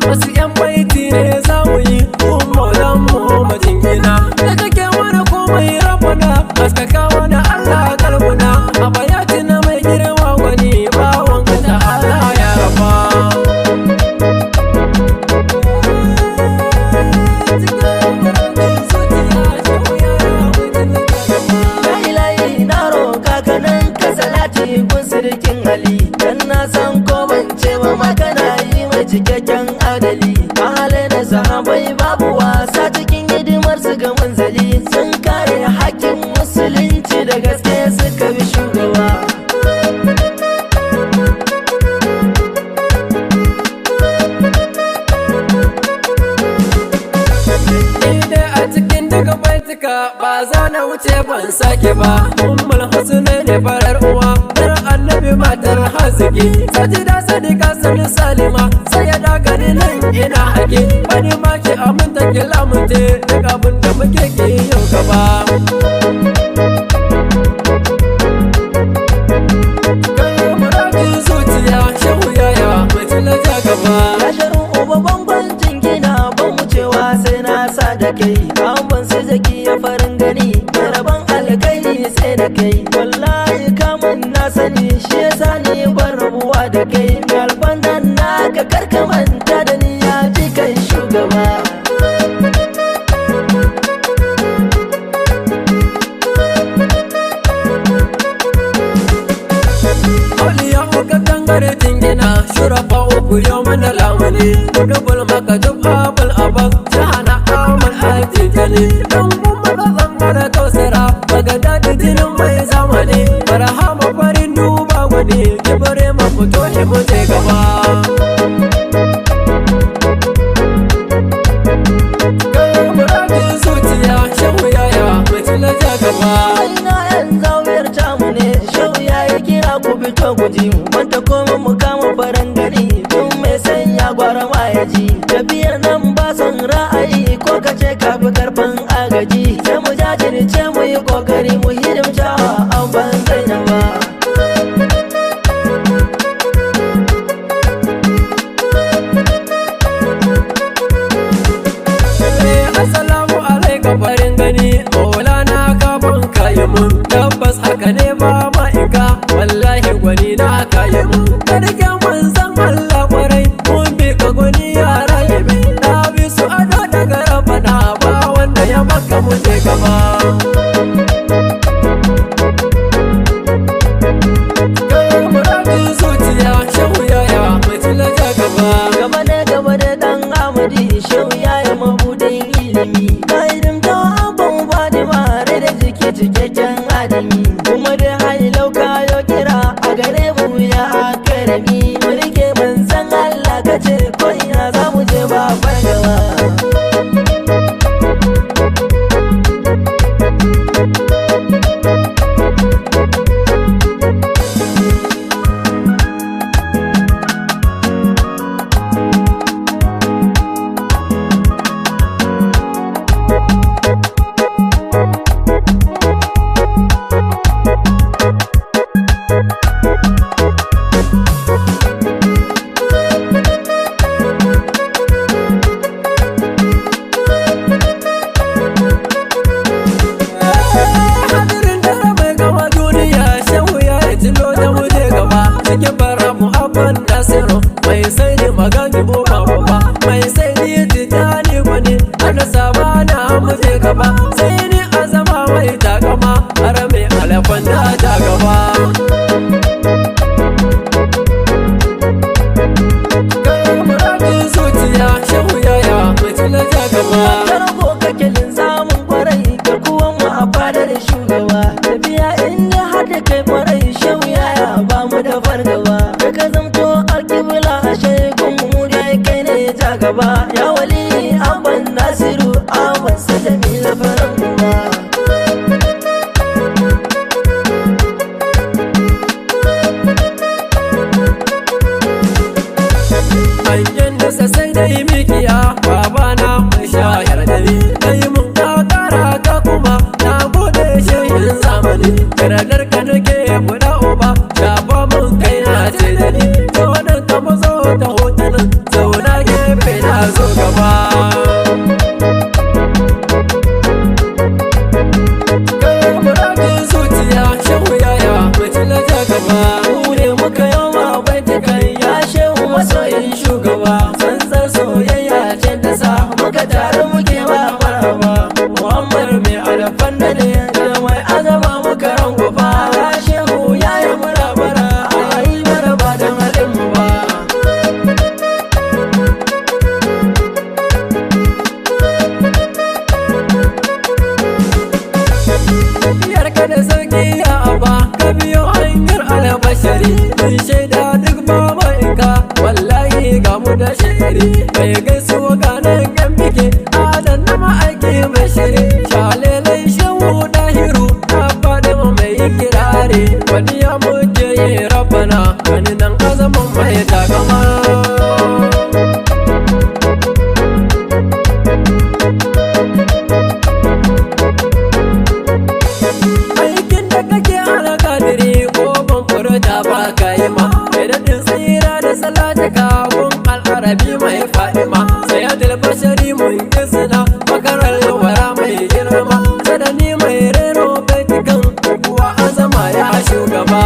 wasu yan baiti ne za mu yi maulan mu majingina da kake wani komai rabuna haskaka wani Allah kalbuna a bayati na mai girma wani bawon ka ta Allah ya raba layi na roƙa kanan ka salati kun sirkin hali dan na san ko ban ce ba magana yi mai cikakken adali mahalai da sahabai babu wasa cikin hidimar su ga manzali sun kare hakkin musulunci da gaske suka bi shugaba ba za na wuce ban sake ba ummul husna ne farar uwa dar annabi matar haziki sajida sadika sani salima sai ya daga ni nan ina hake wani ma ke aminta ki lamunte duk abin da muke ke yau gaba kan muradin zuciya shehu yaya mai tilaja gaba rasharin uba bangon jingina ban wucewa sai na sa da kai ban sai zaki ya farin gani rabon alkairi sai da kai wallahi kamun na sani shi yasa ni ban rabuwa da kai galban nan naka karka manta da ni ya ji kai shugaba Auliya uka dangare jingina shurafa uku yau mana lamuni dubul maka duk abul abas jahana amal aiti jani dan kuma da zangara kausara daga dadi jinin mai zamani barahama farin duba gwani kibare mafuto mu je gaba kan muradin zuciya shehu yaya mai tilaja gaba ina yan zawiyar tamu ne shehu yayi kira ku fito guji mu wanda kuma mu kama farin gari tun mai sanya gwara ma ya ji tafiyar nan ba son ra'ayi ko kace ka fi karfin agaji sai mu jajirce mu yi kokari mu hidimta an ban zainaba Assalamu alaikum farin gani maulana ka ban kayi mun tabbas haka ne ba ma'aika wallahi gwani na kayi mun karke manzan Allah kwarai mun bi ka gwani yara yabi na bi su ado daga rabana ba wanda ya maka mu je gaba kan muradin zuciya shehu yaya mai tilaja gaba gaba da dan amadi shehu yayi mabudin ilimi na hidimta abban bani mare da jiki cikakken adami kuma da hailau kayo kira a gare mu ya akarami mu rike manzan Allah kace ko ina za mu je ba fargaba hadirin da mai gama duniya shehu ya yi tilo da muje gaba cikin bara mu abban nasiru mai sai ni magani boba boba mai sai ni tijani gwani ana sabana muje gaba sai ni azama mai takama har mai alafan da ta gaba kan muradin zuciya shehu yaya mai tilaja gaba karko kake linzamin kwarai karku zamani Yardar ka nake buɗa uba shafa mun kai na ce da ni Zonan ka mazo ta hotunan zauna gefe na zo gaba Muradin zuciya shehu yaya mutum na ja gaba Mu ne muka yawa bai ta kai ya shehu masoyin shugaba Sansan soyayya ce ta sa muka tare muke ba marhaba Muhammad mai alfan da ne da mai azama muka rangufa Ya shehu yaya murabara a yi maraba don halin mu ba Yarka da sauki ya aba ka biyo hanyar albashari Mun shaida duk babanka wallahi ga mu da shiri Mai gaisuwa ganin yan bike adan na ma'aiki mai shiri Shalelen shehu dahiru na faɗi mai kirare Wani ya muke yi rabbana wani nan azaman mai takama Aikin da kake hana kadiri ko ban furta ba ka yi ma Mai daɗin tsira da salata kawun al'arabi mai fa'ima Sai adil bashari mun yi suna makarar yawara mai girma Sadani mai rero baitukan kuwa azama ya shugaba